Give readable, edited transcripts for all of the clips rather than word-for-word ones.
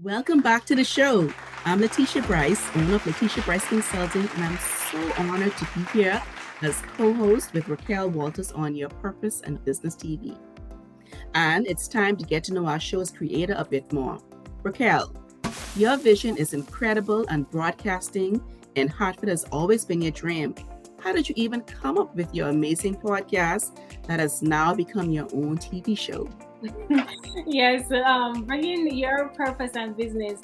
Welcome back to the show. I'm Letitia Bryce, owner of Letitia Bryce Consulting, and I'm so honored to be here as co-host with Racquel Walters on Your Purpose and Business TV. And it's time to get to know our show's creator a bit more. Racquel, your vision is incredible, and broadcasting in Hartford has always been your dream. How did you even come up with your amazing podcast that has now become your own TV show? Yes, bringing your purpose and business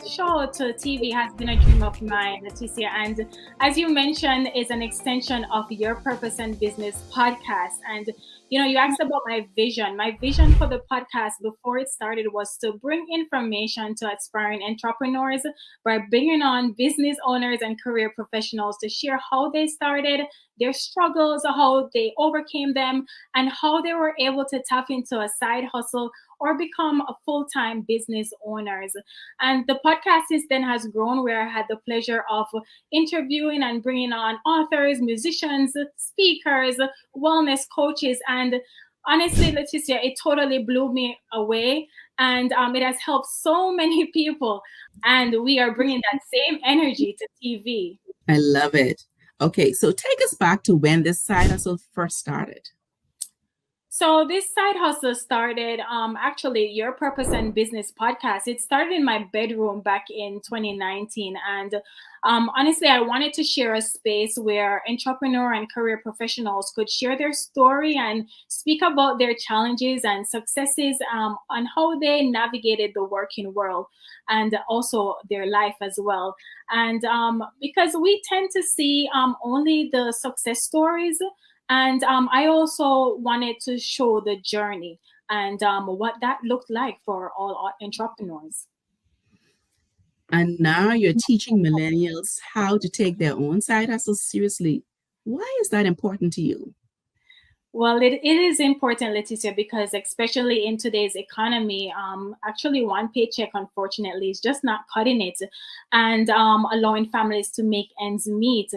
show to TV has been a dream of mine, Leticia. And as you mentioned, is an extension of your purpose and business podcast. And you asked about my vision. My vision for the podcast before it started was to bring information to aspiring entrepreneurs by bringing on business owners and career professionals to share how they started, their struggles, how they overcame them, and how they were able to tap into a side hustle or become a full-time business owners. And the podcast then has grown where I had the pleasure of interviewing and bringing on authors, musicians, speakers, wellness coaches, and honestly, Leticia, it totally blew me away, and it has helped so many people, and we are bringing that same energy to TV. I love it. Okay, so take us back to when this side hustle first started. So this side hustle started, actually, Your Purpose and Business podcast. It started in my bedroom back in 2019, and honestly, I wanted to share a space where entrepreneur and career professionals could share their story and speak about their challenges and successes, on how they navigated the working world and also their life as well. And because we tend to see only the success stories, and I also wanted to show the journey and what that looked like for all entrepreneurs. And now you're teaching millennials how to take their own side hustles seriously. Why is that important to you? Well, it is important, Leticia, because especially in today's economy, actually one paycheck, unfortunately, is just not cutting it and allowing families to make ends meet.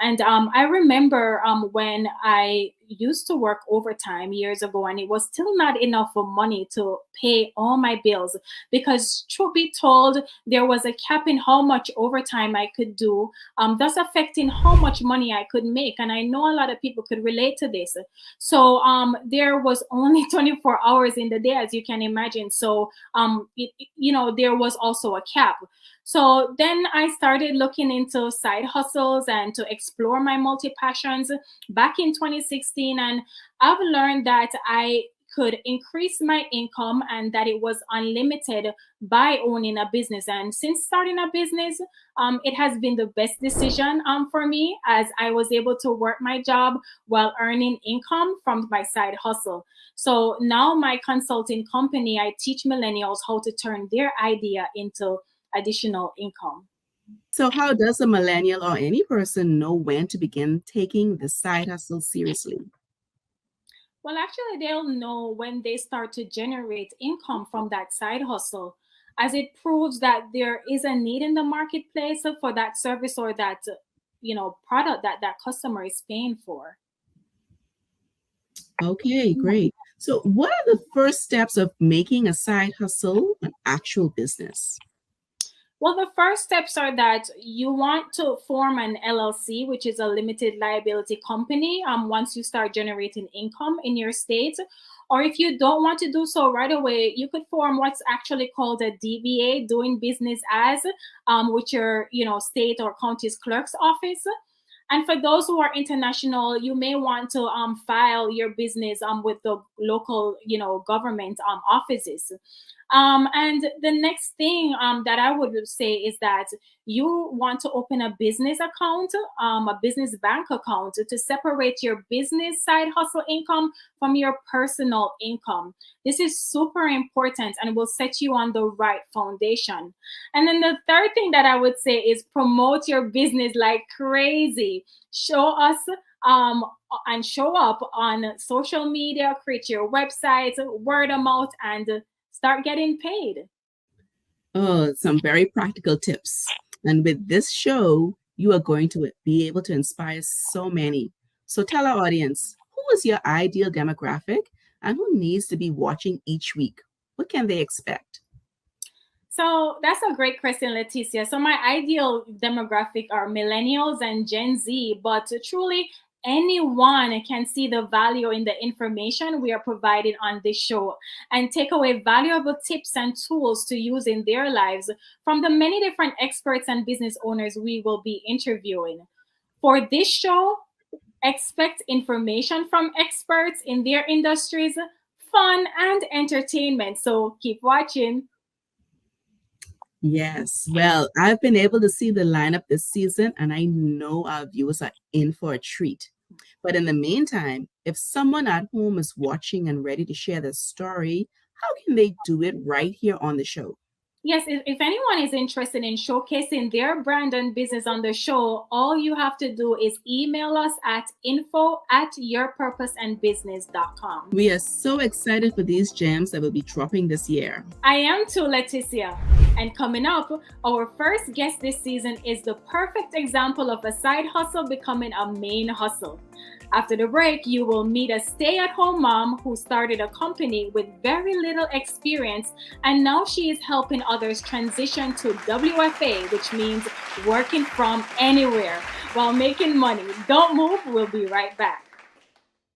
And I remember when I used to work overtime years ago, and it was still not enough for money to pay all my bills because, truth be told, there was a cap in how much overtime I could do, thus affecting how much money I could make. And I know a lot of people could relate to this. So there was only 24 hours in the day, as you can imagine. So there was also a cap. So then I started looking into side hustles and to explore my multi passions back in 2016. And I've learned that I could increase my income and that it was unlimited by owning a business. And since starting a business, it has been the best decision for me, as I was able to work my job while earning income from my side hustle. So now my consulting company, I teach millennials how to turn their idea into additional income. So, how does a millennial or any person know when to begin taking the side hustle seriously? Well, actually, they'll know when they start to generate income from that side hustle, as it proves that there is a need in the marketplace for that service or that product that that customer is paying for. Okay, great. So, what are the first steps of making a side hustle an actual business? Well, the first steps are that you want to form an LLC, which is a limited liability company, once you start generating income in your state. Or if you don't want to do so right away, you could form what's actually called a DBA, doing business as, with your state or county's clerk's office. And for those who are international, you may want to file your business with the local, government offices. And the next thing that I would say is that you want to open a business account, a business bank account, to separate your business side hustle income from your personal income. This is super important and will set you on the right foundation. And then the third thing that I would say is promote your business like crazy. Show us and show up on social media, create your website, word of mouth, and start getting paid. Oh, some very practical tips. And with this show, you are going to be able to inspire so many. So tell our audience, who is your ideal demographic and who needs to be watching each week? What can they expect? So that's a great question, Leticia. So my ideal demographic are millennials and Gen Z, but truly anyone can see the value in the information we are providing on this show and take away valuable tips and tools to use in their lives from the many different experts and business owners we will be interviewing. For this show, expect information from experts in their industries, fun and entertainment. So keep watching. Yes. Well, I've been able to see the lineup this season, and I know our viewers are in for a treat. But in the meantime, if someone at home is watching and ready to share their story, how can they do it right here on the show? Yes, if anyone is interested in showcasing their brand and business on the show, all you have to do is email us at info@yourpurposeandbusiness.com. We are so excited for these gems that will be dropping this year. I am too, Leticia. And coming up, our first guest this season is the perfect example of a side hustle becoming a main hustle. After the break, you will meet a stay-at-home mom who started a company with very little experience, and now she is helping others transition to WFA, which means working from anywhere while making money. Don't move, we'll be right back.